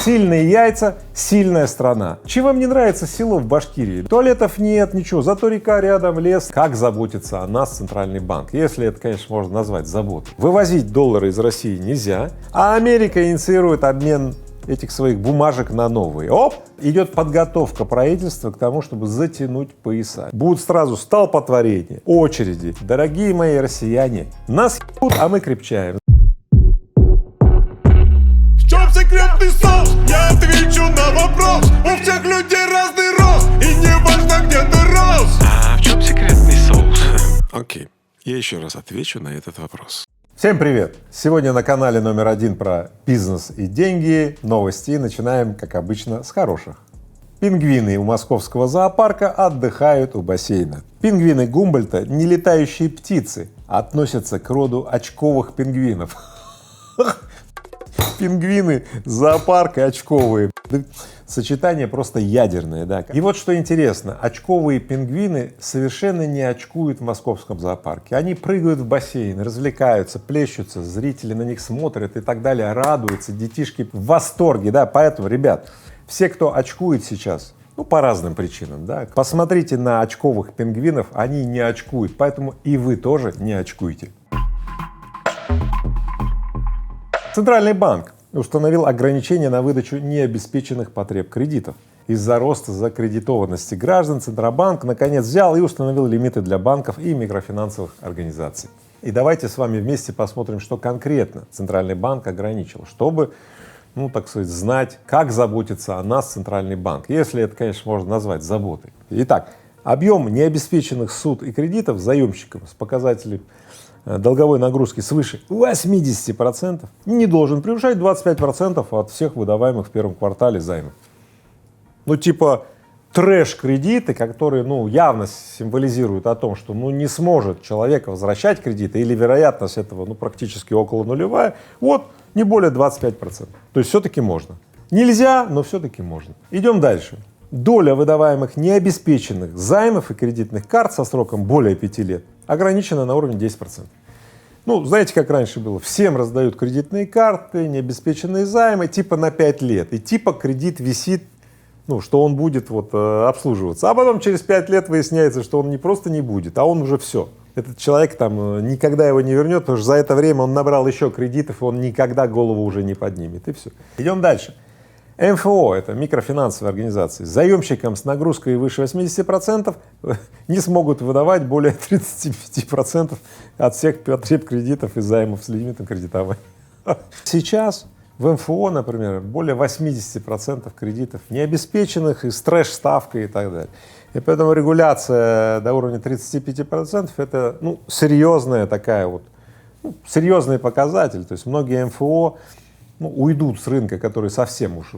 Сильные яйца, сильная страна. Чем вам не нравится село в Башкирии? Туалетов нет, ничего, зато река рядом, лес. Как заботится о нас Центральный банк? Если это, конечно, можно назвать заботой. Вывозить доллары из России нельзя, а Америка инициирует обмен этих своих бумажек на новые. Оп! Идет подготовка правительства к тому, чтобы затянуть пояса. Будут сразу столпотворения, очереди. Дорогие мои россияне, нас ебут, а мы крепчаем. В чем секретный соус? Я отвечу на вопрос. У всех людей разный рост, и не важно, где ты рос. А в чем секретный соус? Окей, я еще раз отвечу на этот вопрос. Всем привет! Сегодня на канале номер 1 про бизнес и деньги, новости. И начинаем, как обычно, с хороших. Пингвины у московского зоопарка отдыхают у бассейна. Пингвины Гумбольдта — не летающие птицы, а относятся к роду очковых пингвинов. Пингвины, зоопарк и очковые. Сочетание просто ядерное, да. И вот что интересно, очковые пингвины совершенно не очкуют в московском зоопарке. Они прыгают в бассейн, развлекаются, плещутся, зрители на них смотрят и так далее, радуются, детишки в восторге, да. Поэтому, ребят, все, кто очкует сейчас, по разным причинам, да, посмотрите на очковых пингвинов, они не очкуют, поэтому и вы тоже не очкуйте. Центральный банк установил ограничения на выдачу необеспеченных потреб кредитов. Из-за роста закредитованности граждан Центробанк наконец взял и установил лимиты для банков и микрофинансовых организаций. И давайте с вами вместе посмотрим, что конкретно Центральный банк ограничил, чтобы, так сказать, знать, как заботится о нас Центральный банк, если это, конечно, можно назвать заботой. Итак, объем необеспеченных ссуд и кредитов заемщикам с показателем долговой нагрузки свыше 80% не должен превышать 25% от всех выдаваемых в первом квартале займов. Типа трэш-кредиты, которые, явно символизируют о том, что, не сможет человек возвращать кредиты или вероятность этого, практически около нулевая, не более 25%. То есть все-таки можно. Нельзя, но все-таки можно. Идем дальше. Доля выдаваемых необеспеченных займов и кредитных карт со сроком более 5 лет ограничена на уровне 10%. Знаете, как раньше было? Всем раздают кредитные карты, необеспеченные займы, типа на 5 лет. И типа кредит висит, что он будет обслуживаться. А потом через 5 лет выясняется, что он не просто не будет, а он уже все. Этот человек никогда его не вернет, потому что за это время он набрал еще кредитов, и он никогда голову уже не поднимет. И все. Идем дальше. МФО — это микрофинансовые организации. Заемщикам с нагрузкой выше 80% не смогут выдавать более 35% от всех потреб кредитов и займов с лимитом кредитования. Сейчас в МФО, например, более 80% кредитов необеспеченных и с трэш-ставкой и так далее. И поэтому регуляция до уровня 35% — это серьезная такая серьезный показатель. То есть многие МФО уйдут с рынка, которые совсем уж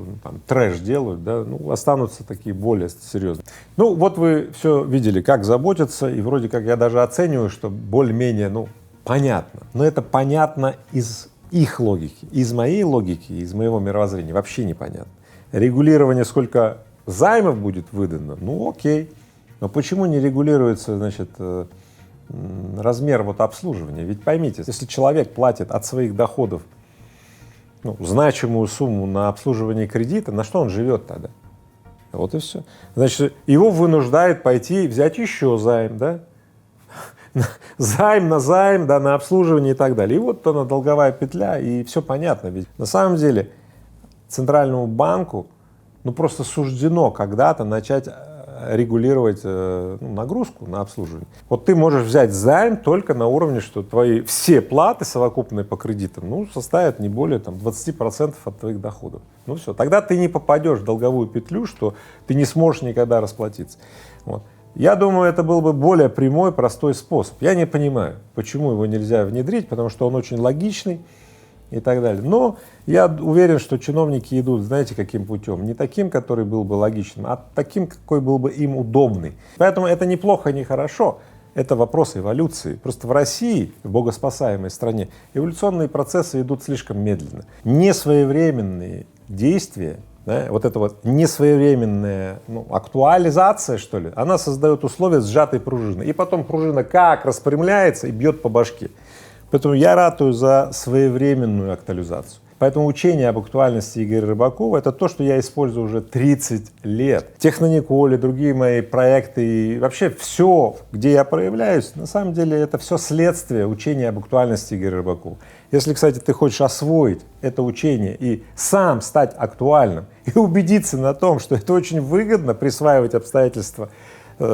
трэш делают, да, останутся такие более серьезные. Вы все видели, как заботятся, и вроде как я даже оцениваю, что более-менее, понятно. Но это понятно из их логики. Из моей логики, из моего мировоззрения вообще непонятно. Регулирование, сколько займов будет выдано, окей. Но почему не регулируется, размер обслуживания? Ведь поймите, если человек платит от своих доходов значимую сумму на обслуживание кредита, на что он живет тогда? Вот и все. Значит, его вынуждает пойти взять еще займ, да? Займ на займ, да, на обслуживание и так далее. И она долговая петля, и все понятно. Ведь на самом деле Центральному банку просто суждено когда-то начать регулировать нагрузку на обслуживание. Ты можешь взять займ только на уровне, что твои все платы совокупные по кредитам составят не более 20% от твоих доходов. Все, тогда ты не попадешь в долговую петлю, что ты не сможешь никогда расплатиться. Я думаю, это был бы более прямой, простой способ. Я не понимаю, почему его нельзя внедрить, потому что он очень логичный и так далее. Но я уверен, что чиновники идут, знаете, каким путем? Не таким, который был бы логичным, а таким, какой был бы им удобный. Поэтому это не плохо, не хорошо. Это вопрос эволюции. Просто в России, в богоспасаемой стране, эволюционные процессы идут слишком медленно. Несвоевременные действия, да, эта несвоевременная актуализация, что ли, она создает условия сжатой пружины. И потом пружина как распрямляется и бьет по башке. Поэтому я ратую за своевременную актуализацию. Поэтому учение об актуальности Игоря Рыбакова — это то, что я использую уже 30 лет. Технониколе, другие мои проекты и вообще все, где я проявляюсь, на самом деле это все следствие учения об актуальности Игоря Рыбакова. Если, кстати, ты хочешь освоить это учение и сам стать актуальным, и убедиться на том, что это очень выгодно присваивать обстоятельства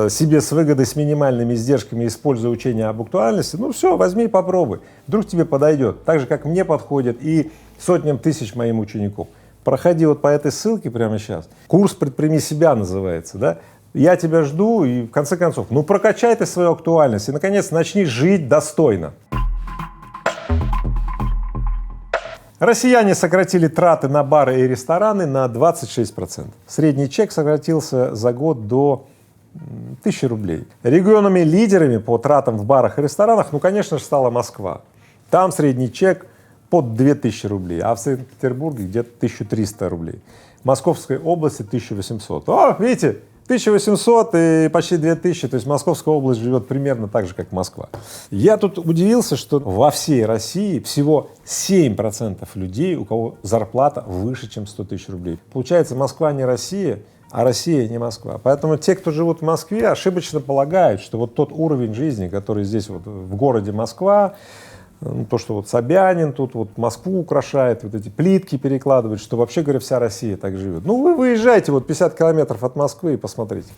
себе с выгодой, с минимальными издержками, используя учение об актуальности, ну все, возьми и попробуй, вдруг тебе подойдет, так же, как мне подходит и сотням тысяч моим учеников. Проходи вот по этой ссылке прямо сейчас. Курс «Предприми себя» называется, да? Я тебя жду, и в конце концов, ну прокачай ты свою актуальность и, наконец, начни жить достойно. Россияне сократили траты на бары и рестораны на 26%. Средний чек сократился за год до 1000 рублей. Регионами-лидерами по тратам в барах и ресторанах, ну, конечно же, стала Москва. Там средний чек под 2000 рублей, а в Санкт-Петербурге где-то 1300 рублей. В Московской области 1800. О, видите, 1800 и почти 2000, то есть Московская область живет примерно так же, как Москва. Я тут удивился, что во всей России всего 7% людей, у кого зарплата выше, чем 100 тысяч рублей. Получается, Москва не Россия, а Россия не Москва. Поэтому те, кто живут в Москве, ошибочно полагают, что вот тот уровень жизни, который здесь вот в городе Москва, то, что вот Собянин тут вот Москву украшает, вот эти плитки перекладывает, что вообще говоря вся Россия так живет. Ну вы выезжайте вот 50 километров от Москвы и посмотрите.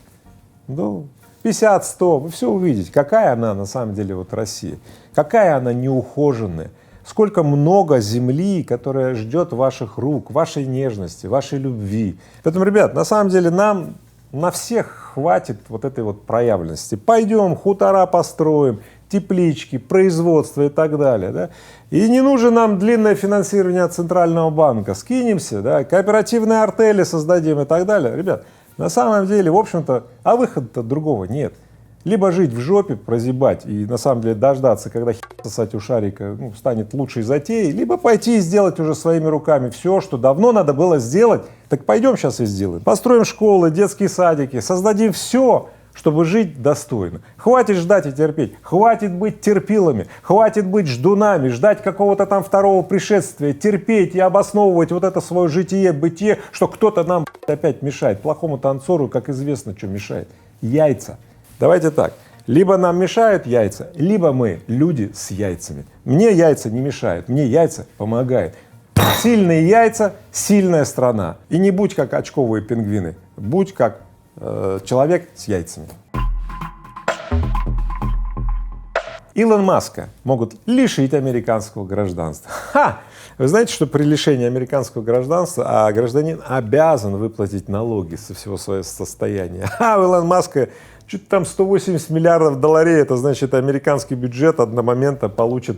Ну 50-100, вы все увидите, какая она на самом деле вот Россия, какая она неухоженная, сколько много земли, которая ждет ваших рук, вашей нежности, вашей любви. Поэтому, ребят, на самом деле нам на всех хватит вот этой вот проявленности. Пойдем хутора построим, теплички, производство и так далее, да? И не нужно нам длинное финансирование от Центрального банка, скинемся, да? Кооперативные артели создадим и так далее. Ребят, на самом деле, в общем-то, а выхода-то другого нет. Либо жить в жопе, прозябать и на самом деле дождаться, когда сосать у шарика станет лучшей затеей, либо пойти и сделать уже своими руками все, что давно надо было сделать, так пойдем сейчас и сделаем. Построим школы, детские садики, создадим все, чтобы жить достойно. Хватит ждать и терпеть, хватит быть терпилами, хватит быть ждунами, ждать какого-то там второго пришествия, терпеть и обосновывать вот это свое житие-бытие, что кто-то нам опять мешает. Плохому танцору, как известно, что мешает? Яйца. Давайте так, либо нам мешают яйца, либо мы люди с яйцами. Мне яйца не мешают, мне яйца помогают. Сильные яйца — сильная страна. И не будь как очковые пингвины, будь как человек с яйцами. Илон Маска могут лишить американского гражданства. Ха! Вы знаете, что при лишении американского гражданства гражданин обязан выплатить налоги со всего своего состояния. А у Илона Маска что-то там 180 миллиардов долларей, это значит, американский бюджет одномоментно получит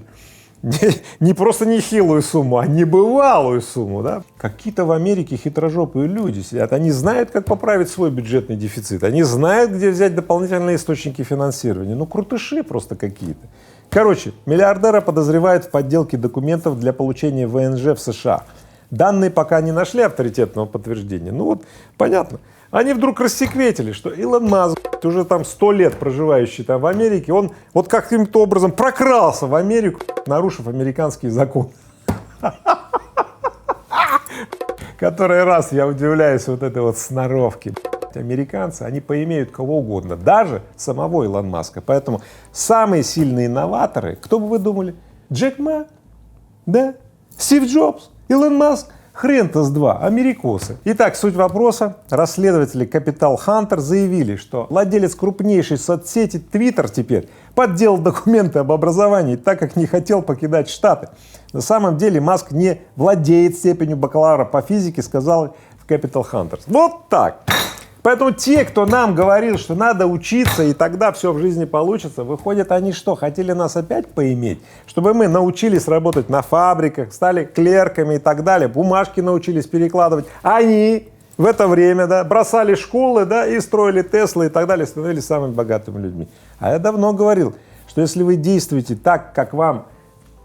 не просто нехилую сумму, а небывалую сумму, да? Какие-то в Америке хитрожопые люди сидят, они знают, как поправить свой бюджетный дефицит, они знают, где взять дополнительные источники финансирования, ну крутыши просто какие-то. Короче, миллиардера подозревают в подделке документов для получения ВНЖ в США. Данные пока не нашли авторитетного подтверждения, ну вот понятно. Они вдруг рассекретили, что Илон Маск, уже там 100 лет проживающий там в Америке, он вот каким-то образом прокрался в Америку, нарушив американский закон. Который раз я удивляюсь вот этой вот сноровке. Американцы, они поимеют кого угодно, даже самого Илона Маска. Поэтому самые сильные инноваторы, кто бы вы думали? Джек Ма, да? Стив Джобс, Илон Маск. Хрен-то с два, америкосы. Итак, суть вопроса. Расследователи Capital Hunter заявили, что владелец крупнейшей соцсети Twitter теперь подделал документы об образовании, так как не хотел покидать Штаты. На самом деле Маск не владеет степенью бакалавра по физике, сказал в Capital Hunter. Вот так. Поэтому те, кто нам говорил, что надо учиться, и тогда все в жизни получится, выходят, они что, хотели нас опять поиметь? Чтобы мы научились работать на фабриках, стали клерками и так далее, бумажки научились перекладывать. Они в это время, да, бросали школы, да, и строили Теслы и так далее, становились самыми богатыми людьми. А я давно говорил, что если вы действуете так, как вам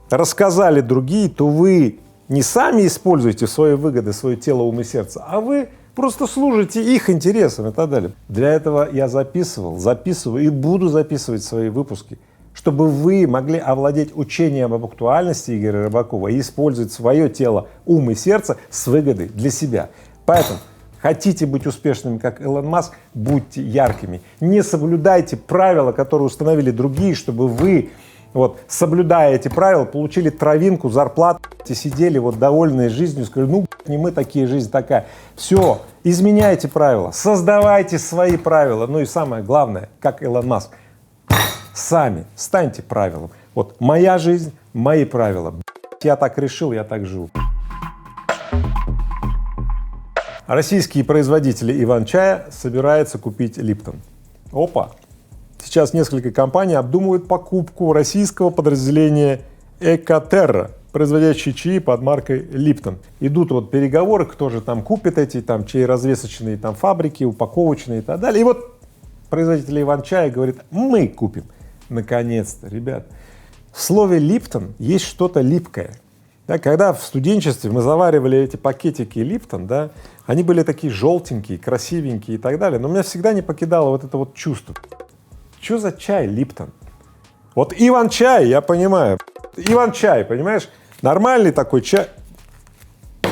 рассказали другие, то вы не сами используете в свои выгоды, свое тело, ум и сердце, а вы просто служите их интересам и так далее. Для этого я записываю и буду записывать свои выпуски чтобы вы могли овладеть учением об актуальности Игоря Рыбакова и использовать свое тело, ум и сердце с выгодой для себя. Поэтому хотите быть успешными, как Илон Маск, будьте яркими. Не соблюдайте правила, которые установили другие, чтобы вы, вот, соблюдая эти правила, получили травинку, зарплату, сидели вот довольные жизнью, сказали, ну, не мы такие, жизнь такая. Все, изменяйте правила, создавайте свои правила. Ну и самое главное, как Илон Маск, сами станьте правилом. Вот моя жизнь, мои правила. Я так решил, я так живу. Российские производители иван-чая собираются купить Липтон. Опа! Сейчас несколько компаний обдумывают покупку российского подразделения Экотерра, производящей чаи под маркой Липтон. Идут вот переговоры, кто же там купит эти там чаеразвесочные там фабрики, упаковочные и так далее. И вот производитель иван-чая говорит, мы купим. Наконец-то, ребят. В слове Липтон есть что-то липкое. Да, когда в студенчестве мы заваривали эти пакетики Липтон, да, они были такие желтенькие, красивенькие и так далее, но меня всегда не покидало вот это вот чувство. Что за чай Липтон? Вот иван-чай, я понимаю, иван-чай, понимаешь, нормальный такой чай,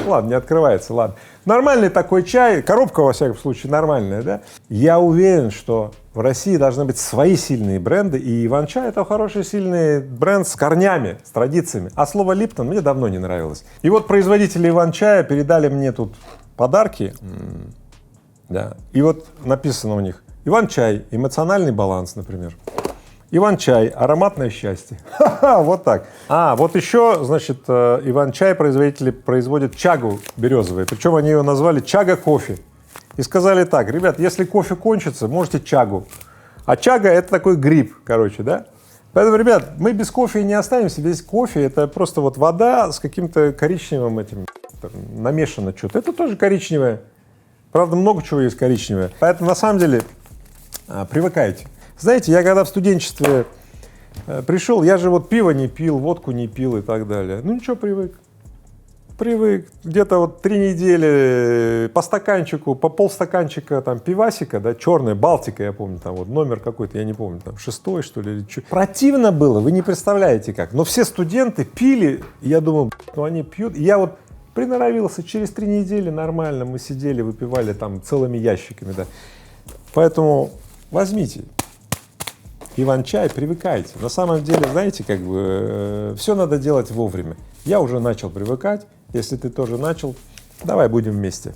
ладно, не открывается, ладно, нормальный такой чай, коробка, во всяком случае, нормальная, да, я уверен, что в России должны быть свои сильные бренды, и иван-чай — это хороший сильный бренд с корнями, с традициями, а слово Липтон мне давно не нравилось. И вот производители иван-чая передали мне тут подарки, да, и вот написано у них иван-чай, эмоциональный баланс, например. Иван-чай, ароматное счастье. Ха-ха, вот так. А, вот еще, значит, иван-чай производители производят чагу березовую, причем они ее назвали чага-кофе. И сказали так, ребят, если кофе кончится, можете чагу. А чага — это такой гриб, короче, да? Поэтому, ребят, мы без кофе не останемся. Без кофе — это просто вот вода с каким-то коричневым этим, там, намешано что-то. Это тоже коричневое. Правда, много чего есть коричневое. Поэтому, на самом деле, привыкайте. Знаете, я когда в студенчестве пришел, я же вот пиво не пил, водку не пил и так далее. Ну ничего, привык. Где-то вот 3 недели по стаканчику, по полстаканчика там пивасика, да, черная, Балтика, я помню, там вот номер какой-то, я не помню, там 6-й, что ли, или что. Противно было, вы не представляете как. Но все студенты пили, и я думал, ну они пьют. И я вот приноровился, через 3 недели нормально мы сидели, выпивали там целыми ящиками, да. Поэтому возьмите иван-чай, привыкайте. На самом деле, знаете, как бы все надо делать вовремя. Я уже начал привыкать. Если ты тоже начал, давай будем вместе.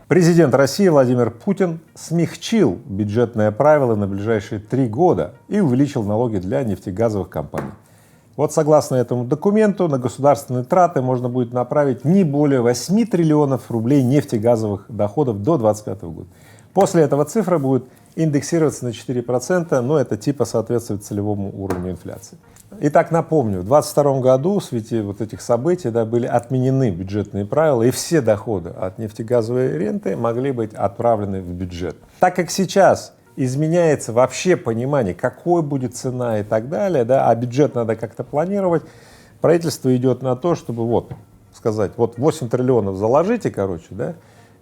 Президент России Владимир Путин смягчил бюджетные правила на ближайшие 3 года и увеличил налоги для нефтегазовых компаний. Вот согласно этому документу на государственные траты можно будет направить не более 8 триллионов рублей нефтегазовых доходов до 2025 года. После этого цифра будет индексироваться на 4%, но это типа соответствует целевому уровню инфляции. Итак, напомню, в 2022 году в свете вот этих событий, да, были отменены бюджетные правила, и все доходы от нефтегазовой ренты могли быть отправлены в бюджет. Так как сейчас изменяется вообще понимание, какой будет цена и так далее, да, а бюджет надо как-то планировать, правительство идет на то, чтобы вот сказать, вот 8 триллионов заложите, короче, да,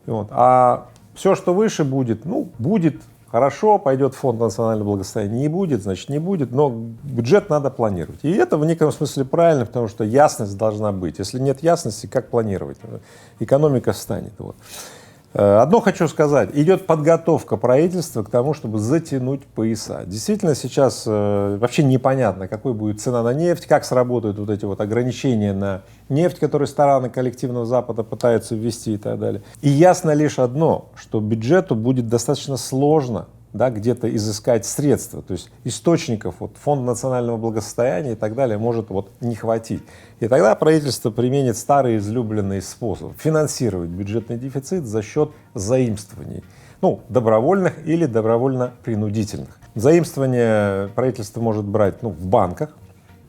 вот, а все, что выше будет, ну, будет хорошо, пойдет в фонд национального благосостояния, не будет, значит, не будет, но бюджет надо планировать. И это в неком смысле правильно, потому что ясность должна быть. Если нет ясности, как планировать? Экономика встанет. Вот. Одно хочу сказать, идет подготовка правительства к тому, чтобы затянуть пояса. Действительно, сейчас вообще непонятно, какой будет цена на нефть, как сработают вот эти вот ограничения на нефть, которые страны коллективного Запада пытаются ввести и так далее. И ясно лишь одно, что бюджету будет достаточно сложно, да, где-то изыскать средства, то есть источников, вот, фонд национального благосостояния и так далее может вот не хватить. И тогда правительство применит старый излюбленный способ финансировать бюджетный дефицит за счет заимствований, ну, добровольных или добровольно-принудительных. Заимствования правительство может брать, ну, в банках,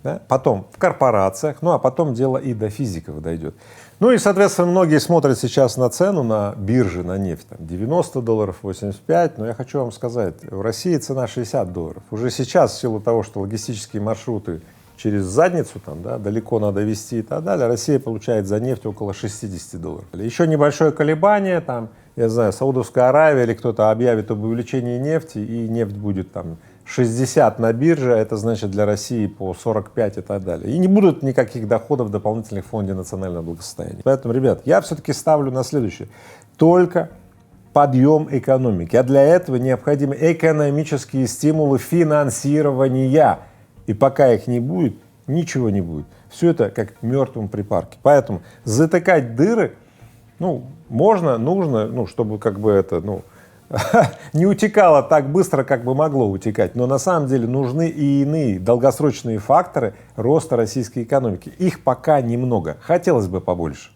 да, потом в корпорациях, ну а потом дело и до физиков дойдет. Ну и, соответственно, многие смотрят сейчас на цену на бирже на нефть, там, $90, 85, но я хочу вам сказать, в России цена $60. Уже сейчас, в силу того, что логистические маршруты через задницу, там, да, далеко надо везти и так далее, Россия получает за нефть около $60. Еще небольшое колебание, там, я знаю, Саудовская Аравия или кто-то объявит об увеличении нефти, и нефть будет там 60 на бирже, это значит для России по 45 и так далее. И не будут никаких доходов дополнительных в Фонде национального благосостояния. Поэтому, ребят, я все-таки ставлю на следующее. Только подъем экономики. А для этого необходимы экономические стимулы финансирования. И пока их не будет, ничего не будет. Все это как в мертвом припарке. Поэтому затыкать дыры, ну, можно, нужно, ну, чтобы как бы это, ну, не утекало так быстро, как бы могло утекать. Но на самом деле нужны и иные долгосрочные факторы роста российской экономики. Их пока немного. Хотелось бы побольше.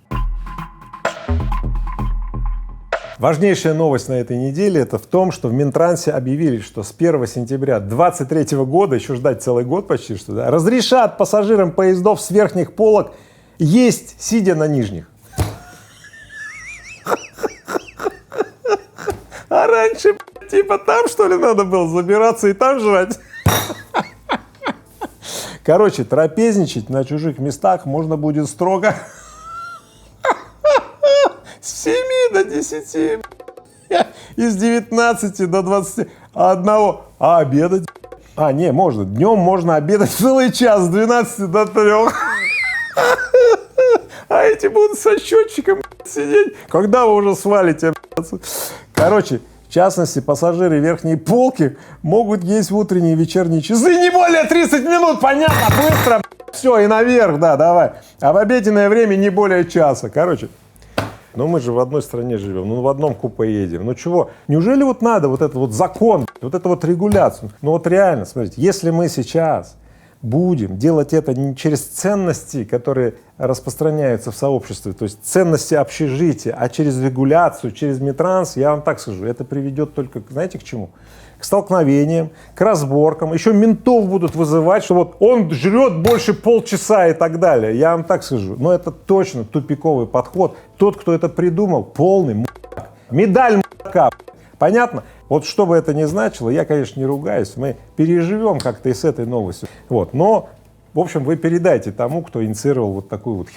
Важнейшая новость на этой неделе — это в том, что в Минтрансе объявили, что с 1 сентября 2023 года, еще ждать целый год почти что, да, разрешат пассажирам поездов с верхних полок есть, сидя на нижних. А раньше, типа, там, что ли, надо было забираться и там жрать? Короче, трапезничать на чужих местах можно будет строго с 7 до 10, из 19 до 21, а обедать? А, не, можно, днем можно обедать целый час, с 12 до 3. А эти будут со счетчиком сидеть, когда вы уже свалите. Короче, в частности, пассажиры верхней полки могут есть в утренние и вечерние часы не более 30 минут, понятно, быстро, все, и наверх, да, давай. А в обеденное время не более часа. Короче, ну мы же в одной стране живем, ну в одном купе едем, ну чего? Неужели вот надо вот этот вот закон, вот эту вот регуляцию? Ну вот реально, смотрите, если мы сейчас будем делать это не через ценности, которые распространяются в сообществе, то есть ценности общежития, а через регуляцию, через Минтранс, я вам так скажу, это приведет только, знаете, к чему? К столкновениям, к разборкам, еще ментов будут вызывать, что вот он жрет больше полчаса и так далее, я вам так скажу. Но это точно тупиковый подход. Тот, кто это придумал, полный мудак. Медаль мудака. Понятно? Вот что бы это ни значило, я, конечно, не ругаюсь, мы переживем как-то и с этой новостью. Вот. Но, в общем, вы передайте тому, кто инициировал вот такую вот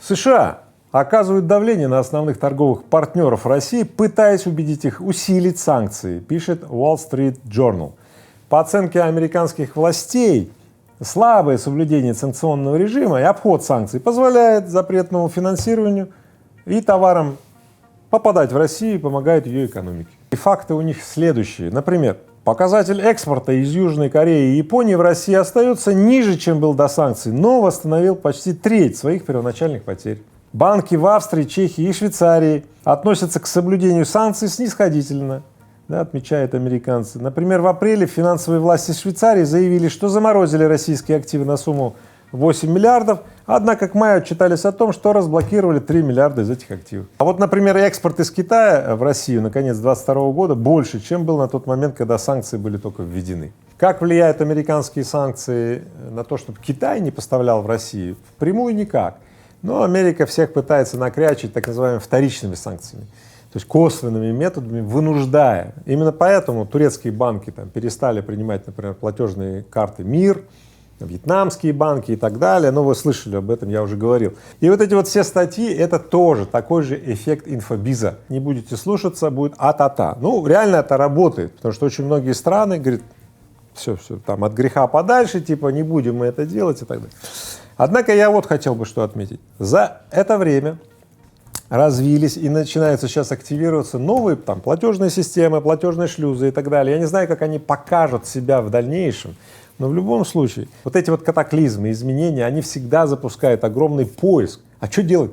США оказывают давление на основных торговых партнеров России, пытаясь убедить их усилить санкции, пишет Wall Street Journal. По оценке американских властей, слабое соблюдение санкционного режима и обход санкций позволяет запретному финансированию и товарам попадать в Россию и помогает ее экономике. И факты у них следующие. Например, показатель экспорта из Южной Кореи и Японии в России остается ниже, чем был до санкций, но восстановил почти треть своих первоначальных потерь. Банки в Австрии, Чехии и Швейцарии относятся к соблюдению санкций снисходительно, да, отмечают американцы. Например, в апреле финансовые власти Швейцарии заявили, что заморозили российские активы на сумму 8 миллиардов, однако к маю отчитались о том, что разблокировали 3 миллиарда из этих активов. А вот, например, экспорт из Китая в Россию на конец 2022 года больше, чем был на тот момент, когда санкции были только введены. Как влияют американские санкции на то, чтобы Китай не поставлял в Россию? Впрямую никак. Но Америка всех пытается накрячить так называемыми вторичными санкциями, то есть косвенными методами, вынуждая. Именно поэтому турецкие банки там перестали принимать, например, платежные карты МИР, вьетнамские банки и так далее. Ну, вы слышали об этом, я уже говорил. И вот эти вот все статьи — это тоже такой же эффект инфобиза. Не будете слушаться, будет а-та-та. Ну, реально это работает, потому что очень многие страны говорят, все, там от греха подальше, типа не будем мы это делать и так далее. Однако я вот хотел бы что отметить. За это время развились и начинаются сейчас активироваться новые там платежные системы, платежные шлюзы и так далее. Я не знаю, как они покажут себя в дальнейшем, но в любом случае вот эти вот катаклизмы, изменения, они всегда запускают огромный поиск. А что делать?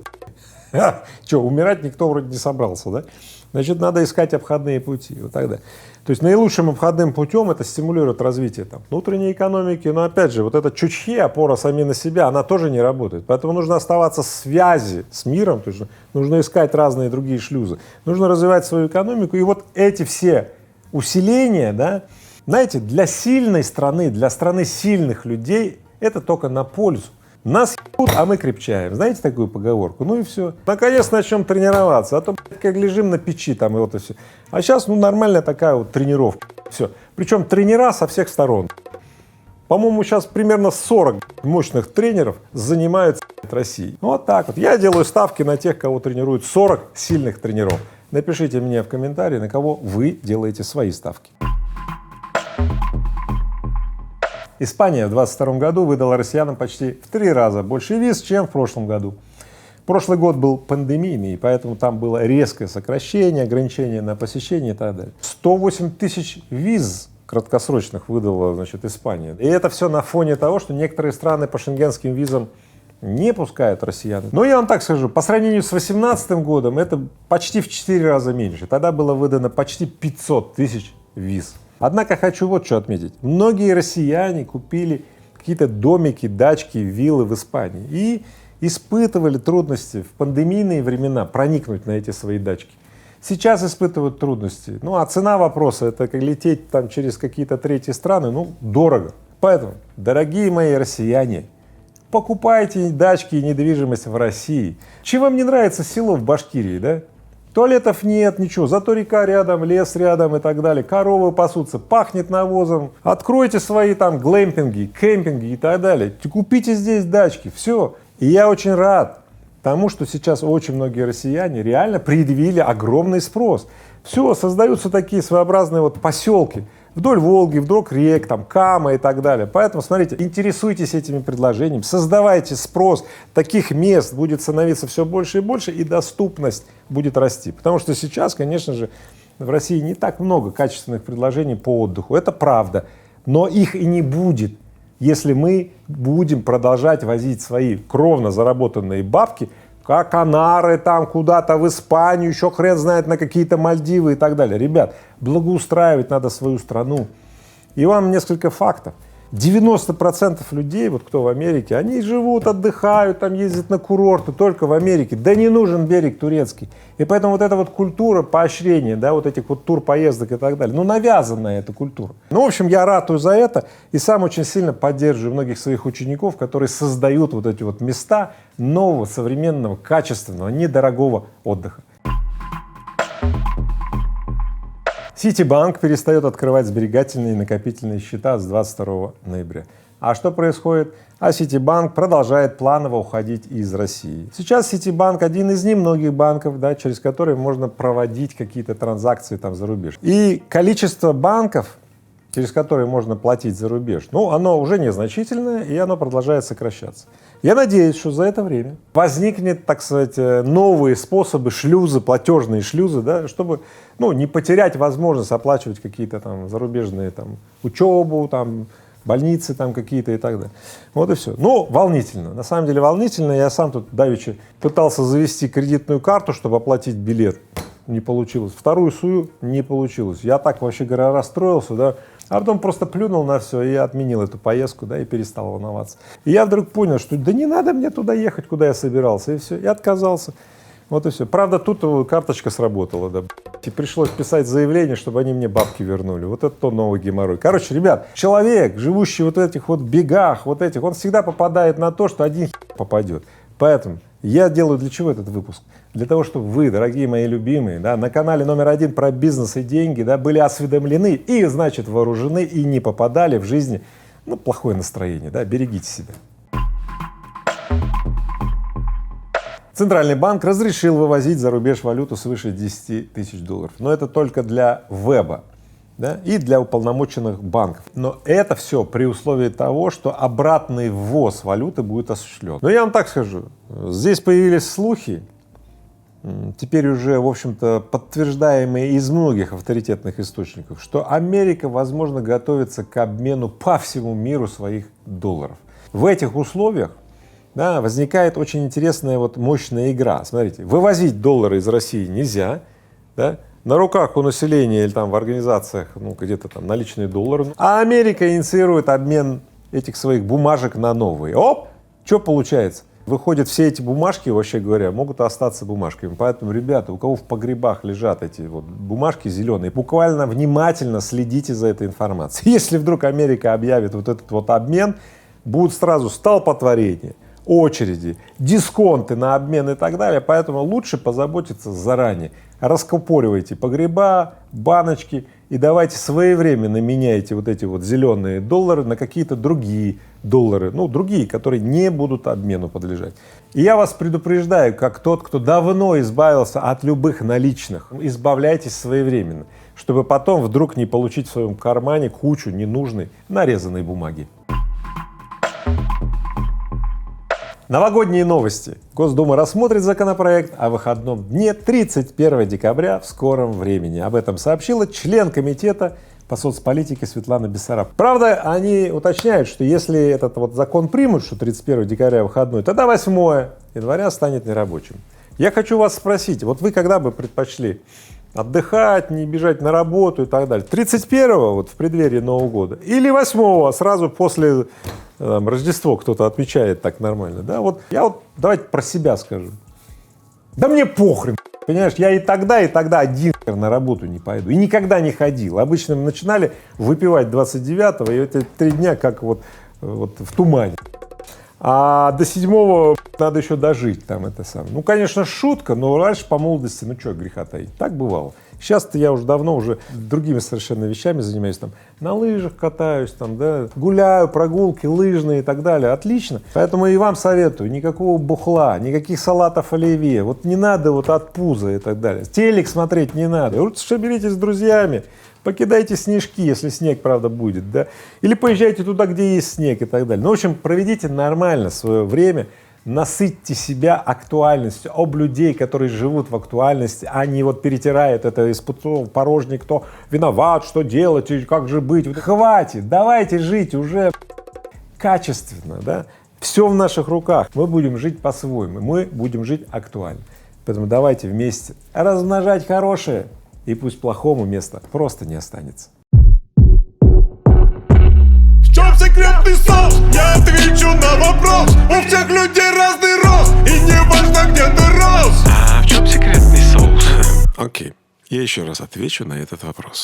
Что, умирать никто вроде не собрался, да? Значит, надо искать обходные пути. Вот тогда. То есть наилучшим обходным путем это стимулирует развитие там внутренней экономики, но опять же, вот эта чучхе, опора сами на себя, она тоже не работает. Поэтому нужно оставаться в связи с миром, то есть нужно искать разные другие шлюзы, нужно развивать свою экономику. И вот эти все усиления, да, знаете, для сильной страны, для страны сильных людей это только на пользу. Нас ебут, а мы крепчаем. Знаете такую поговорку? Ну и все. Наконец начнем тренироваться, а то как лежим на печи там и вот и все. А сейчас, ну, нормальная такая вот тренировка. Все. Причем тренера со всех сторон. По-моему, сейчас примерно 40 мощных тренеров занимаются Россией. Вот так вот. Я делаю ставки на тех, кого тренируют 40 сильных тренеров. Напишите мне в комментарии, на кого вы делаете свои ставки. Испания в 2022 году выдала россиянам почти в 3 раза больше виз, чем в прошлом году. Прошлый год был пандемийный, и поэтому там было резкое сокращение, ограничение на посещение и так далее. 108 тысяч виз краткосрочных выдала, значит, Испания. И это все на фоне того, что некоторые страны по шенгенским визам не пускают россиян. Но я вам так скажу, по сравнению с 2018 годом это почти в 4 раза меньше. Тогда было выдано почти 500 тысяч виз. Однако хочу вот что отметить. Многие россияне купили какие-то домики, дачки, виллы в Испании и испытывали трудности в пандемийные времена проникнуть на эти свои дачки. Сейчас испытывают трудности. Ну а цена вопроса — это как лететь там через какие-то третьи страны, ну дорого. Поэтому, дорогие мои россияне, покупайте дачки и недвижимость в России. Чем вам не нравится село в Башкирии, да? Туалетов нет, ничего, зато река рядом, лес рядом и так далее, коровы пасутся, пахнет навозом. Откройте свои там глэмпинги, кемпинги и так далее. Купите здесь дачки, все. И я очень рад тому, что сейчас очень многие россияне реально предъявили огромный спрос. Все, создаются такие своеобразные вот поселки вдоль Волги, вдоль рек, там, Кама и так далее. Поэтому, смотрите, интересуйтесь этими предложениями, создавайте спрос, таких мест будет становиться все больше и больше, и доступность будет расти. Потому что сейчас, конечно же, в России не так много качественных предложений по отдыху, это правда, но их и не будет, если мы будем продолжать возить свои кровно заработанные бабки, как Канары, там куда-то в Испанию, еще хрен знает на какие-то Мальдивы и так далее. Ребят, благоустраивать надо свою страну. И вам несколько фактов. 90% людей, вот кто в Америке, они живут, отдыхают, там ездят на курорты только в Америке. Да не нужен берег турецкий. И поэтому вот эта вот культура поощрения, да, вот этих вот турпоездок и так далее, ну навязанная эта культура. Ну, в общем, я ратую за это и сам очень сильно поддерживаю многих своих учеников, которые создают вот эти вот места нового, современного, качественного, недорогого отдыха. Ситибанк перестает открывать сберегательные и накопительные счета с 22 ноября. А что происходит? А Ситибанк продолжает планово уходить из России. Сейчас Ситибанк один из немногих банков, да, через которые можно проводить какие-то транзакции там за рубеж. И количество банков, через которые можно платить за рубеж, ну, оно уже незначительное, и оно продолжает сокращаться. Я надеюсь, что за это время возникнет, так сказать, новые способы, шлюзы, платежные шлюзы, да, чтобы, ну, не потерять возможность оплачивать какие-то там зарубежные там учебу, там больницы там какие-то и так далее. Вот и все. Ну, волнительно. На самом деле волнительно. Я сам тут давеча пытался завести кредитную карту, чтобы оплатить билет. Не получилось. Вторую сую, не получилось. Я так, вообще говоря, расстроился, да. А потом просто плюнул на все и отменил эту поездку, да, и перестал волноваться. И я вдруг понял, что да не надо мне туда ехать, куда я собирался, и все, и отказался. Вот и все. Правда, тут карточка сработала, да, и пришлось писать заявление, чтобы они мне бабки вернули. Вот это то новый геморрой. Короче, ребят, человек, живущий вот в этих вот бегах, вот этих, он всегда попадает на то, что один попадет. Поэтому я делаю для чего этот выпуск? Для того, чтобы вы, дорогие мои любимые, да, на канале №1 про бизнес и деньги, да, были осведомлены и, значит, вооружены и не попадали в жизни, ну, плохое настроение, да, берегите себя. Центральный банк разрешил вывозить за рубеж валюту свыше 10 тысяч долларов, но это только для веба, да, и для уполномоченных банков. Но это все при условии того, что обратный ввоз валюты будет осуществлен. Но я вам так скажу, здесь появились слухи, теперь уже, в общем-то, подтверждаемые из многих авторитетных источников, что Америка, возможно, готовится к обмену по всему миру своих долларов. В этих условиях, да, возникает очень интересная вот мощная игра. Смотрите, вывозить доллары из России нельзя, да, на руках у населения или там в организациях, ну, где-то там наличные доллары, а Америка инициирует обмен этих своих бумажек на новые. Оп! Что получается? Выходят, все эти бумажки, вообще говоря, могут остаться бумажками. Поэтому, ребята, у кого в погребах лежат эти вот бумажки зеленые, буквально внимательно следите за этой информацией. Если вдруг Америка объявит вот этот вот обмен, будут сразу столпотворения, очереди, дисконты на обмен и так далее. Поэтому лучше позаботиться заранее. Раскупоривайте погреба, баночки И давайте своевременно меняйте вот эти вот зеленые доллары на какие-то другие доллары, ну, другие, которые не будут обмену подлежать. И я вас предупреждаю, как тот, кто давно избавился от любых наличных, избавляйтесь своевременно, чтобы потом вдруг не получить в своем кармане кучу ненужной нарезанной бумаги. Новогодние новости. Госдума рассмотрит законопроект о выходном дне 31 декабря в скором времени. Об этом сообщила член комитета по соцполитике Светлана Бессараб. Правда, они уточняют, что если этот вот закон примут, что 31 декабря выходной, тогда 8 января станет нерабочим. Я хочу вас спросить, вот вы когда бы предпочли отдыхать, не бежать на работу и так далее? 31-го, вот в преддверии Нового года, или 8-го, сразу после Рождество кто-то отмечает так нормально, да? Вот я вот давайте про себя скажу. Да мне похрен, понимаешь, я и тогда один на работу не пойду. И никогда не ходил. Обычно мы начинали выпивать 29-го, и эти 3 дня как вот в тумане. А до 7-го надо еще дожить там это самое. Ну, конечно, шутка, но раньше по молодости, ну что греха таить, так бывало. Сейчас-то я уже давно уже другими совершенно вещами занимаюсь, там, на лыжах катаюсь, там, да, гуляю, прогулки лыжные и так далее, отлично. Поэтому и вам советую, никакого бухла, никаких салатов оливье, вот не надо вот от пуза и так далее. Телек смотреть не надо, лучше соберитесь с друзьями, покидайте снежки, если снег, правда, будет, да, или поезжайте туда, где есть снег и так далее. Ну, в общем, проведите нормально свое время, насытьте себя актуальностью, об людей, которые живут в актуальности, а не вот перетирают это из пустого порожней, кто виноват, что делать, и как же быть. Хватит, давайте жить уже качественно, да, все в наших руках, мы будем жить по-своему, мы будем жить актуально. Поэтому давайте вместе размножать хорошее, и пусть плохому места просто не останется. В чем секретный соус? Я отвечу на вопрос. У всех людей разный рост, и не важно, где ты рос. А в чем секретный соус? Окей, я еще раз отвечу на этот вопрос.